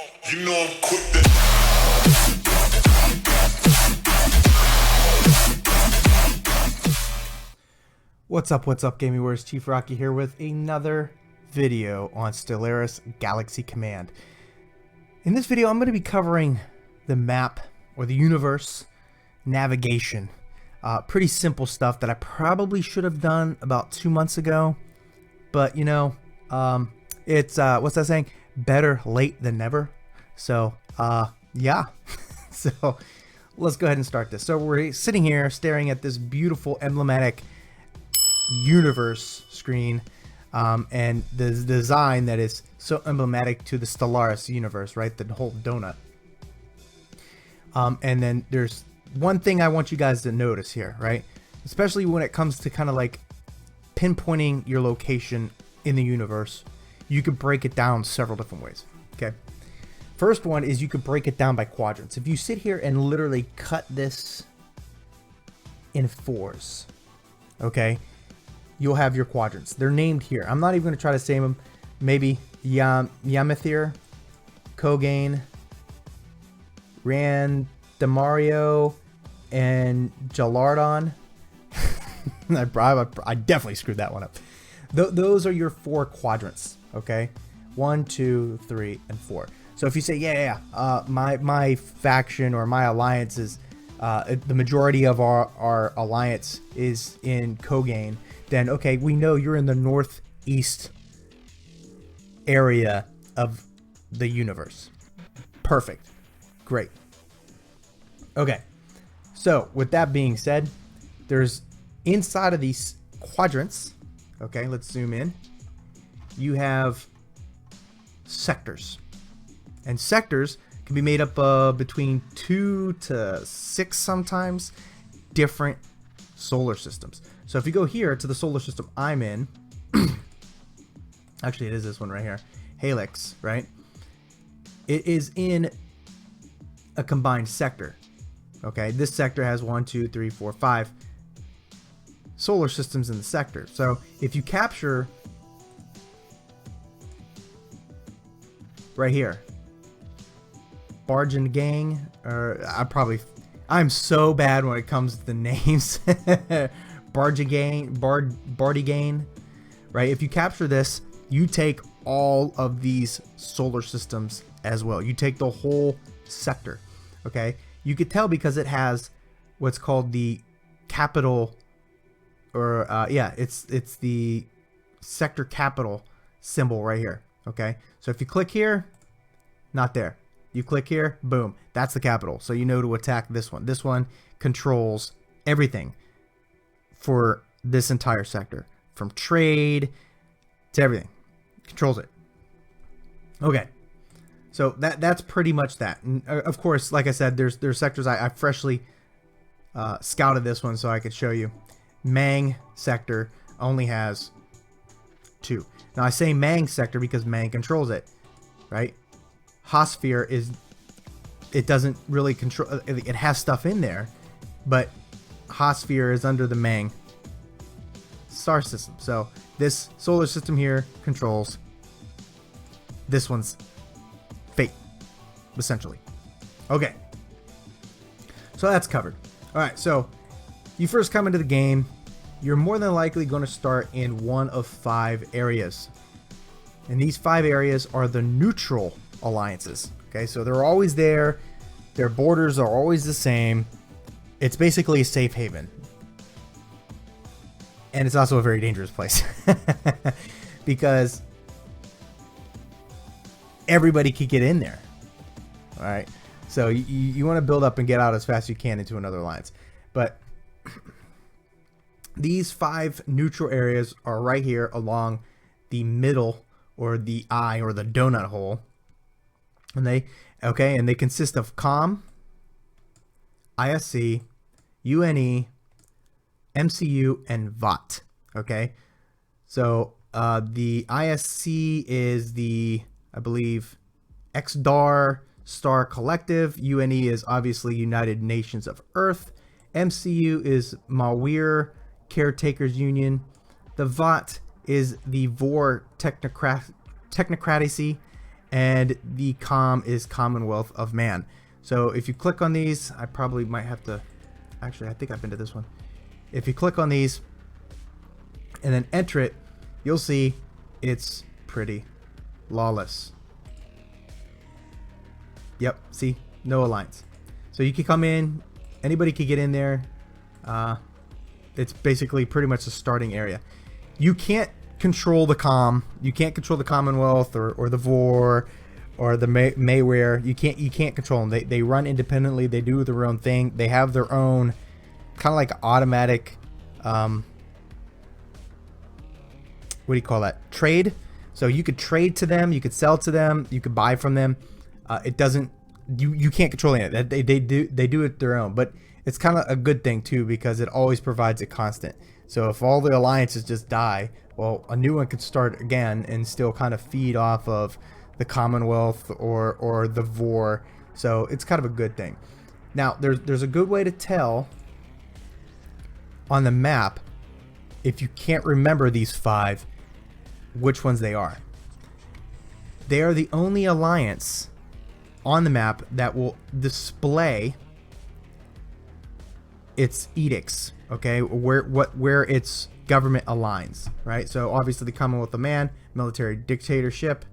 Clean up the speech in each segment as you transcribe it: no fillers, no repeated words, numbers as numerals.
You know I'm quick to. What's up, Gaming Wars? Chief Rocky here with another video on Stellaris Galaxy Command. In this video, I'm going to be covering the map, or the universe, navigation. Pretty simple stuff that I probably should have done about 2 months ago. But, you know, it's, what's that saying? Better late than never. So, yeah. So, let's go ahead and start this. So, we're sitting here staring at this beautiful, emblematic universe screen, and the design that is so emblematic to the Stellaris universe, right? The whole donut. And then there's one thing I want you guys to notice here, right? Especially when it comes to kind of like pinpointing your location in the universe, you could break it down several different ways. Okay. First one is you could break it down by quadrants. If you sit here and literally cut this in fours, okay, you'll have your quadrants. They're named here. I'm not even going to try to say them. Maybe Yamathir, Kogane, Randamario, and Jalardon. I definitely screwed that one up. Those are your four quadrants, okay? 1, 2, 3, and 4. So if you say, my faction or my alliance is, the majority of our alliance is in Kogane, then okay, we know you're in the northeast area of the universe. Perfect. Great. Okay. So with that being said, there's inside of these quadrants, okay, let's zoom in. You have sectors. And sectors can be made up of between 2 to 6 sometimes different solar systems. So if you go here to the solar system I'm in, actually it is this one right here, Helix, right? It is in a combined sector. Okay, this sector has 1, 2, 3, 4, 5 solar systems in the sector. So if you capture right here, Bargain Gang, or I'm so bad when it comes to the names. Bardigain, right? If you capture this, you take all of these solar systems as well. You take the whole sector, okay? You could tell because it has what's called the capital, or it's the sector capital symbol right here, okay? So if you click here, not there. You click here, boom, that's the capital. So you know to attack this one. This one controls everything for this entire sector, from trade to everything. Controls it. Okay, so that's pretty much that. And of course, like I said, there's sectors. I freshly scouted this one so I could show you. Mang sector only has 2. Now I say Mang sector because Mang controls it, right? Hosphere it doesn't really control. It has stuff in there, but Hosphere is under the Mang star system. So this solar system here controls this one's fate, essentially. Okay, so that's covered. All right, so you first come into the game, you're more than likely going to start in one of 5 areas, and these 5 areas are the neutral alliances. Okay, so they're always there, their borders are always the same. It's basically a safe haven. And it's also a very dangerous place because everybody could get in there. All right, so you want to build up and get out as fast as you can into another alliance. But these 5 neutral areas are right here along the middle, or the eye, or the donut hole. And they consist of COM, ISC, UNE, MCU, and VOT. Okay, so the ISC is the, I believe, XDAR Star Collective. UNE is obviously United Nations of Earth. MCU is Mawir Caretakers Union. The VOT is the Vor Technocracy, and the com is Commonwealth of Man. So if you click on these, I probably might have to, actually I think I've been to this one. If you click on these and then enter it, you'll see it's pretty lawless. Yep, see, no alliance. So you can come in, anybody can get in there. It's basically pretty much a starting area. You can't control the you can't control the Commonwealth or the Vor or the Mayware. You can't control them. They run independently. They do their own thing. They have their own kind of like automatic what do you call that, trade. So you could trade to them, you could sell to them, you could buy from them. It doesn't, you can't control it. They do it their own, but it's kind of a good thing too, because it always provides a constant. So if all the alliances just die, well, a new one could start again and still kind of feed off of the Commonwealth or the Vor. So it's kind of a good thing. Now there's a good way to tell on the map, if you can't remember these 5, which ones they are. They are the only alliance on the map that will display its edicts, okay, where its government aligns, right? So obviously the Commonwealth of Man, military dictatorship,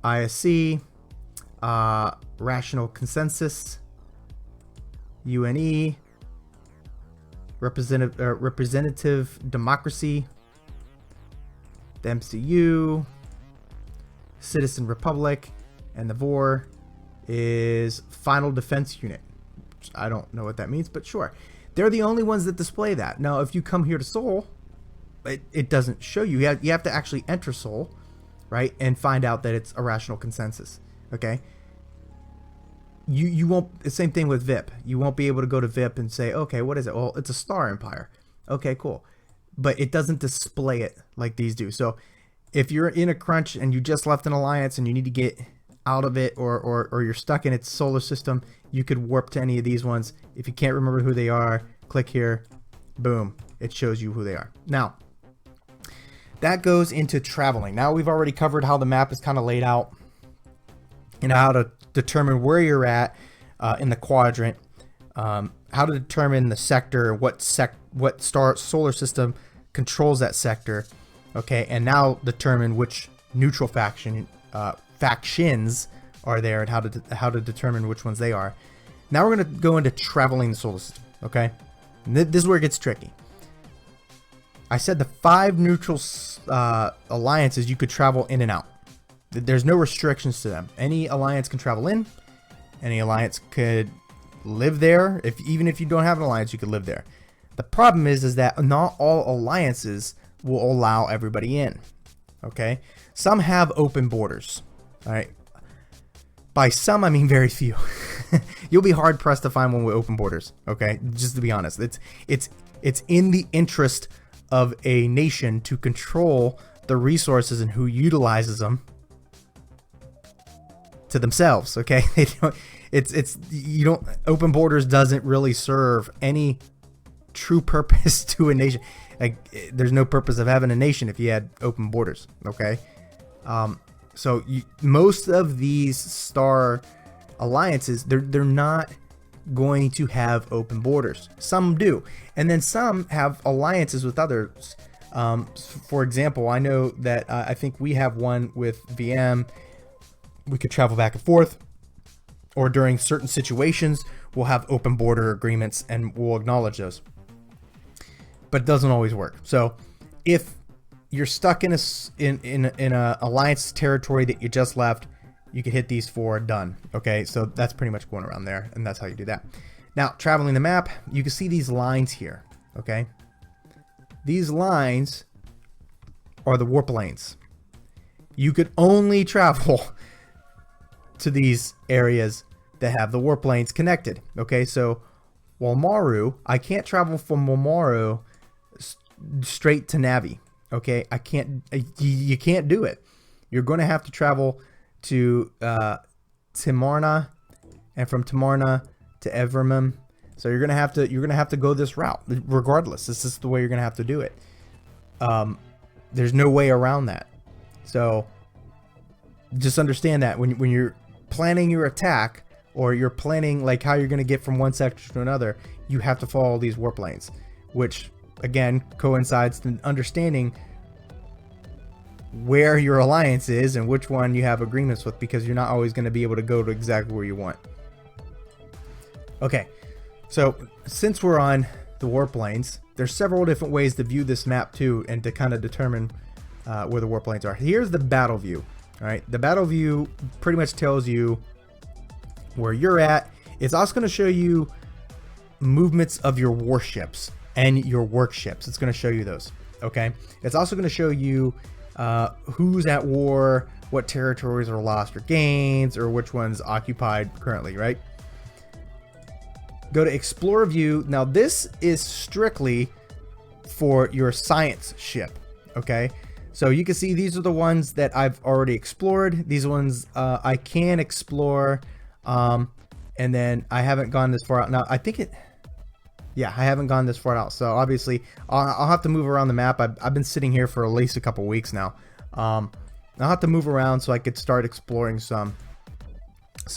ISC, rational consensus, UNE, representative democracy, the MCU, citizen republic, and the VOR is final defense unit. I don't know what that means, but sure. They're the only ones that display that. Now, if you come here to Sol, it doesn't show you. You have to actually enter Sol, right, and find out that it's a rational consensus, okay? You won't, the same thing with VIP. You won't be able to go to VIP and say, okay, what is it? Well, it's a star empire. Okay, cool. But it doesn't display it like these do. So if you're in a crunch and you just left an alliance and you need to get out of it, or you're stuck in its solar system, you could warp to any of these ones. If you can't remember who they are, click here, boom, it shows you who they are. Now, that goes into traveling. Now we've already covered how the map is kind of laid out and how to determine where you're at in the quadrant, how to determine the sector, what solar system controls that sector, okay, and now determine which neutral factions are there and how to determine which ones they are. Now we're going to go into traveling the solar system, okay? And this is where it gets tricky. I said the 5 neutral alliances you could travel in and out. There's no restrictions to them. Any alliance can travel in. Any alliance could live there. Even if you don't have an alliance, you could live there. The problem is that not all alliances will allow everybody in. Okay, some have open borders. All right. By some, I mean very few. You'll be hard pressed to find one with open borders. Okay, just to be honest, it's in the interest of a nation to control the resources and who utilizes them to themselves. Okay, open borders doesn't really serve any true purpose to a nation. Like, there's no purpose of having a nation if you had open borders. Okay, so most of these star alliances, they're not going to have open borders. Some do, and then some have alliances with others. For example, I know that I think we have one with VM. We could travel back and forth, or during certain situations, we'll have open border agreements and we'll acknowledge those. But it doesn't always work. So if you're stuck in a alliance territory that you just left, you can hit these 4, done. Okay, so that's pretty much going around there, and that's how you do that. Now, traveling the map, you can see these lines here. Okay, these lines are the warp lanes. You could only travel to these areas that have the warp lanes connected. Okay, so Walmaru, I can't travel from Walmaru straight to Navi. Okay, I can't. You can't do it. You're going to have to travel to Timarna, and from Timarna to Everman. So you're gonna have to go this route regardless. This is the way you're gonna have to do it. There's no way around that. So Just understand that when you're planning your attack, or you're planning like how you're going to get from one sector to another, you have to follow these warp lanes, which again coincides in understanding where your alliance is and which one you have agreements with, because you're not always going to be able to go to exactly where you want. Okay, so since we're on the warp lanes, there's several different ways to view this map too, and to kind of determine where the warp lanes are. Here's the battle view. All right, the battle view pretty much tells you where you're at. It's also going to show you movements of your warships and your workships. It's going to show you those. Okay, it's also going to show you who's at war, what territories are lost or gained, or which one's occupied currently, right? Go to Explorer View. Now this is strictly for your science ship, okay? So you can see these are the ones that I've already explored. These ones I can explore, and then I haven't gone this far out. Now I think yeah, I haven't gone this far out. So obviously I'll have to move around the map. I've been sitting here for at least a couple weeks now. I'll have to move around so I could start exploring some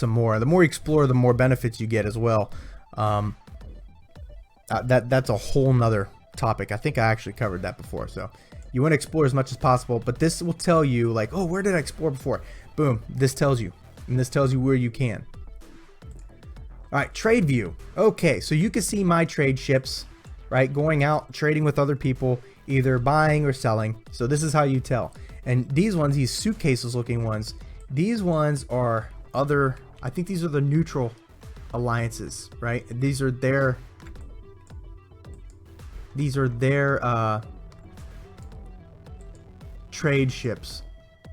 more. The more you explore, the more benefits you get as well. That's a whole nother topic. I think I actually covered that before. So you want to explore as much as possible, but this will tell you like, oh, where did I explore before? Boom, this tells you, and this tells you where you can. All right, trade view. Okay, so you can see my trade ships, right, going out trading with other people, either buying or selling. So this is how you tell. And these ones, these suitcases looking ones, these ones are other, I think these are the neutral alliances, right? These are their trade ships.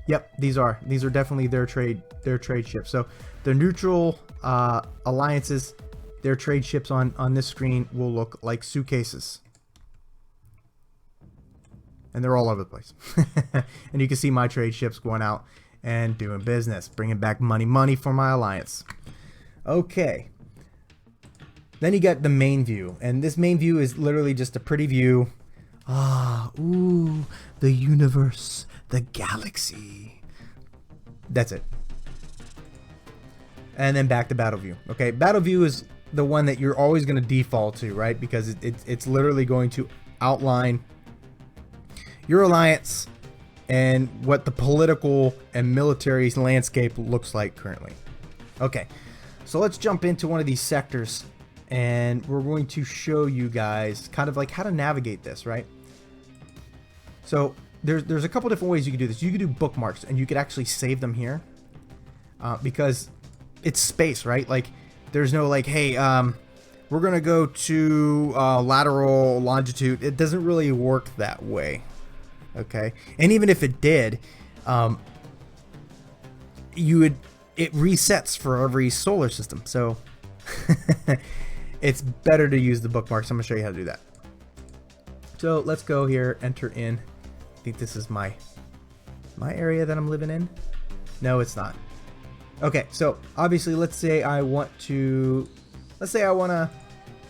Yep, these are definitely their trade ships. So the neutral alliances, their trade ships on this screen will look like suitcases, and they're all over the place. And you can see my trade ships going out and doing business, bringing back money for my alliance. Okay, then you got the main view, and this main view is literally just a pretty view. Ooh, the universe, the galaxy. That's it. And then back to battle view. Okay, battle view is the one that you're always going to default to, right? Because it's literally going to outline your alliance and what the political and military landscape looks like currently. Okay, so let's jump into one of these sectors, and we're going to show you guys kind of like how to navigate this, right? So there's a couple different ways you can do this. You can do bookmarks, and you could actually save them here, because it's space, right? Like there's no like, hey, we're gonna go to lateral longitude. It doesn't really work that way, okay? And even if it did, it resets for every solar system. So it's better to use the bookmarks. I'm gonna show you how to do that. So let's go here, enter in. I think this is my area that I'm living in. No, it's not. Okay, so obviously let's say I want to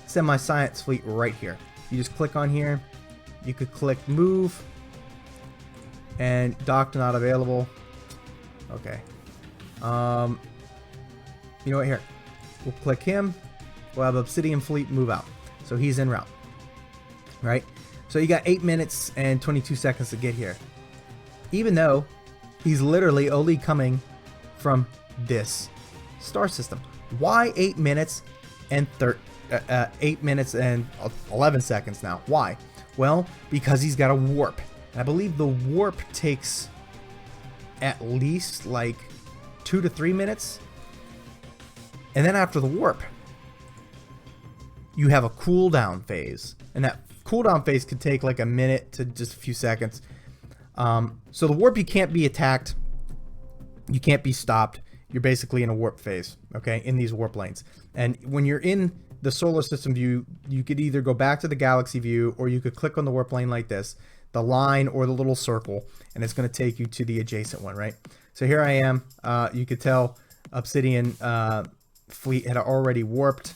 send my science fleet right here. You just click on here. You could click move and dock not available. Okay. You know what, here. We'll click him. We'll have Obsidian fleet move out. So he's en route. Right? So you got 8 minutes and 22 seconds to get here. Even though he's literally only coming from this star system. Why 8 minutes and 8 minutes and 11 seconds now? Why? Well, because he's got a warp. And I believe the warp takes at least like 2 to 3 minutes. And then after the warp, you have a cooldown phase. And that cooldown phase could take like a minute to just a few seconds. So the warp, you can't be attacked. You can't be stopped. You're basically in a warp phase, okay, in these warp lanes. And when you're in the solar system view, you could either go back to the galaxy view, or you could click on the warp lane like this, the line or the little circle, and it's going to take you to the adjacent one, right? So here I am. You could tell Obsidian fleet had already warped.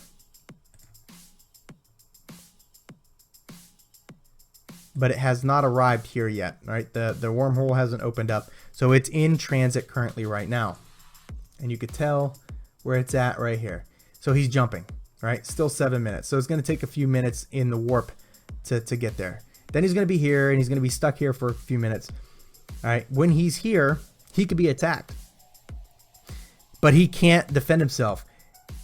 But it has not arrived here yet, right? The wormhole hasn't opened up. So it's in transit currently right now. And you could tell where it's at right here. So he's jumping, right? Still 7 minutes. So it's going to take a few minutes in the warp to get there. Then he's going to be here, and he's going to be stuck here for a few minutes. All right. When he's here, he could be attacked, but he can't defend himself.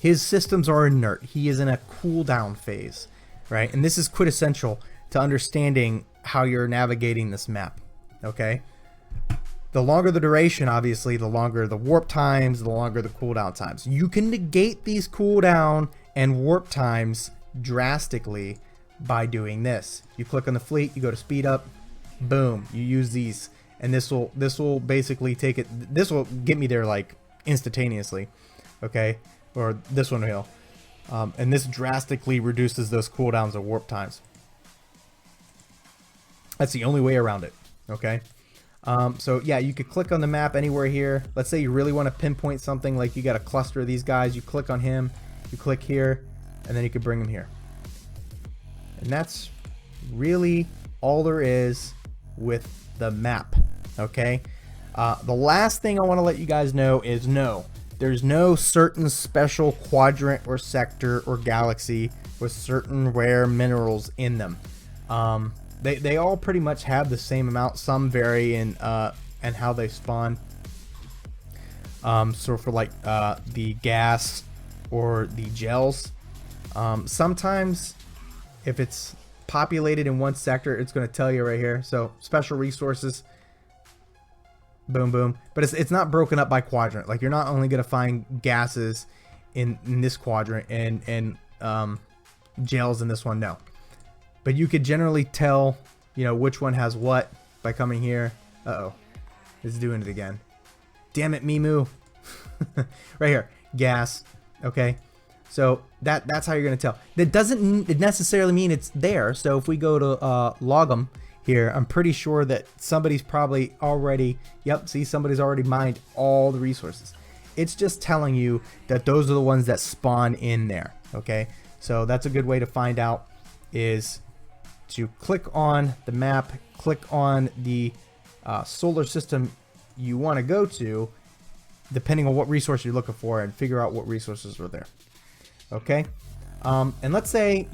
His systems are inert. He is in a cooldown phase, right? And this is quintessential to understanding how you're navigating this map, okay? The longer the duration, obviously, the longer the warp times, the longer the cooldown times. You can negate these cooldown and warp times drastically by doing this. You click on the fleet, you go to speed up, boom, you use these, and this will basically take it. This will get me there like instantaneously, okay? Or this one will, and this drastically reduces those cooldowns and warp times. That's the only way around it, okay? So yeah, you could click on the map anywhere here. Let's say you really want to pinpoint something, like you got a cluster of these guys. You click on him, you click here, and then you could bring him here. And that's really all there is with the map, okay? The last thing I want to let you guys know is there's no certain special quadrant or sector or galaxy with certain rare minerals in them. They all pretty much have the same amount. Some vary in and how they spawn. So for like the gas or the gels, sometimes if it's populated in one sector, it's going to tell you right here. So special resources, boom, boom. But it's not broken up by quadrant. Like, you're not only going to find gases in this quadrant and gels in this one. No. But you could generally tell, you know, which one has what by coming here. Uh-oh. It's doing it again. Damn it, Mimu. Right here. Gas. Okay. So that's how you're going to tell. That doesn't necessarily mean it's there. So if we go to log them here, I'm pretty sure that somebody's probably already, yep, see, somebody's already mined all the resources. It's just telling you that those are the ones that spawn in there. Okay. So that's a good way to find out, is to click on the map, click on the solar system you want to go to, depending on what resource you're looking for, and figure out what resources are there. Okay, and let's say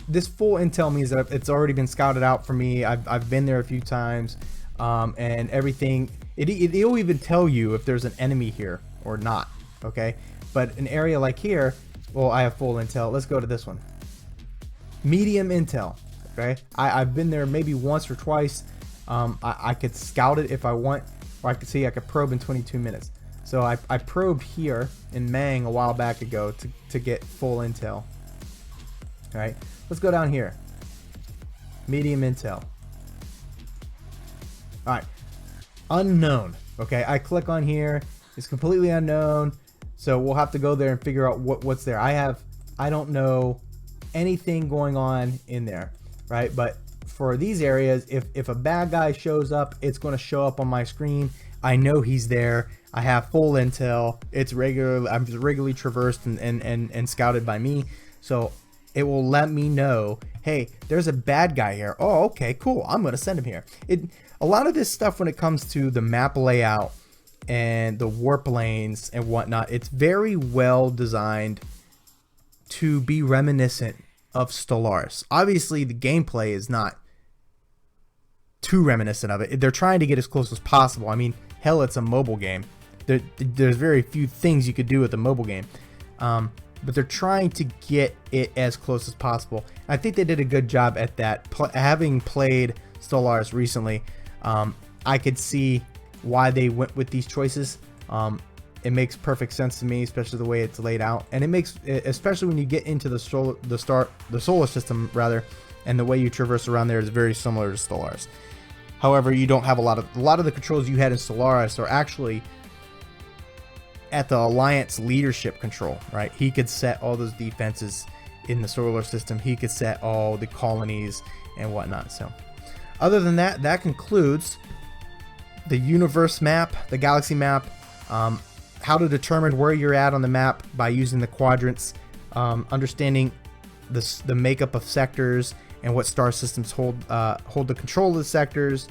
this full intel means that it's already been scouted out for me. I've been there a few times, and everything. It'll even tell you if there's an enemy here or not. Okay, but an area like here, well, I have full intel. Let's go to this one. Medium intel. Okay, I've been there maybe once or twice. I could scout it if I want, or I could probe in 22 minutes. So I probed here in Mang a while back ago to get full intel. All right, let's go down here. Medium intel. All right, unknown. Okay, I click on here. It's completely unknown. So we'll have to go there and figure out what's there. I don't know anything going on in there, right? But for these areas, if a bad guy shows up, it's going to show up on my screen. I know he's there. I have full intel. I'm regularly traversed and scouted by me. So it will let me know, hey, there's a bad guy here. Oh, okay, cool. I'm going to send him here. A lot of this stuff, when it comes to the map layout and the warp lanes and whatnot, it's very well designed to be reminiscent of Stellaris. Obviously, the gameplay is not too reminiscent of it. They're trying to get as close as possible. I mean, hell, it's a mobile game. There's very few things you could do with a mobile game, but they're trying to get it as close as possible. I think they did a good job at that. Having played Stellaris recently, I could see why they went with these choices. It makes perfect sense to me, especially the way it's laid out, and it makes, especially when you get into the solar system rather, and the way you traverse around there is very similar to Stellaris. However, you don't have a lot of the controls you had in Stellaris are actually at the Alliance leadership control, right? He could set all those defenses in the solar system. He could set all the colonies and whatnot. So other than that, that concludes the universe map, the galaxy map, how to determine where you're at on the map by using the quadrants, understanding the makeup of sectors and what star systems hold the control of the sectors,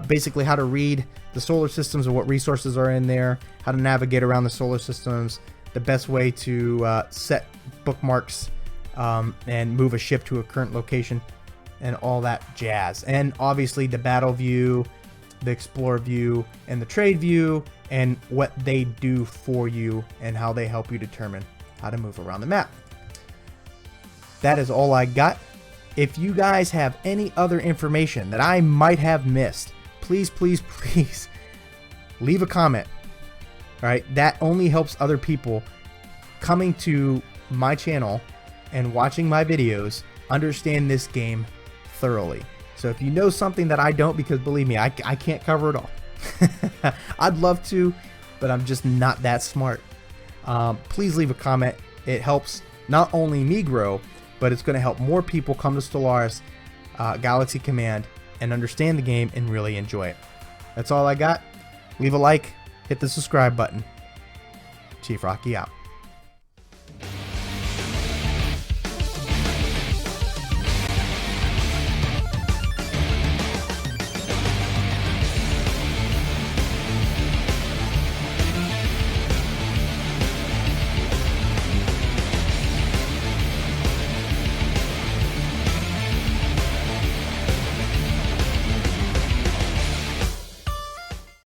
basically how to read the solar systems and what resources are in there, how to navigate around the solar systems, the best way to set bookmarks and move a ship to a current location, and all that jazz. And obviously the battle view, the explorer view, and the trade view, and what they do for you and how they help you determine how to move around the map. That is all I got. If you guys have any other information that I might have missed, please, please, please leave a comment. All right, that only helps other people coming to my channel and watching my videos understand this game thoroughly. So if you know something that I don't, because believe me, I can't cover it all. I'd love to, but I'm just not that smart. Please leave a comment. It helps not only me grow, but it's going to help more people come to Stellaris Galaxy Command and understand the game and really enjoy it. That's all I got. Leave a like, hit the subscribe button. Chief Rocky out.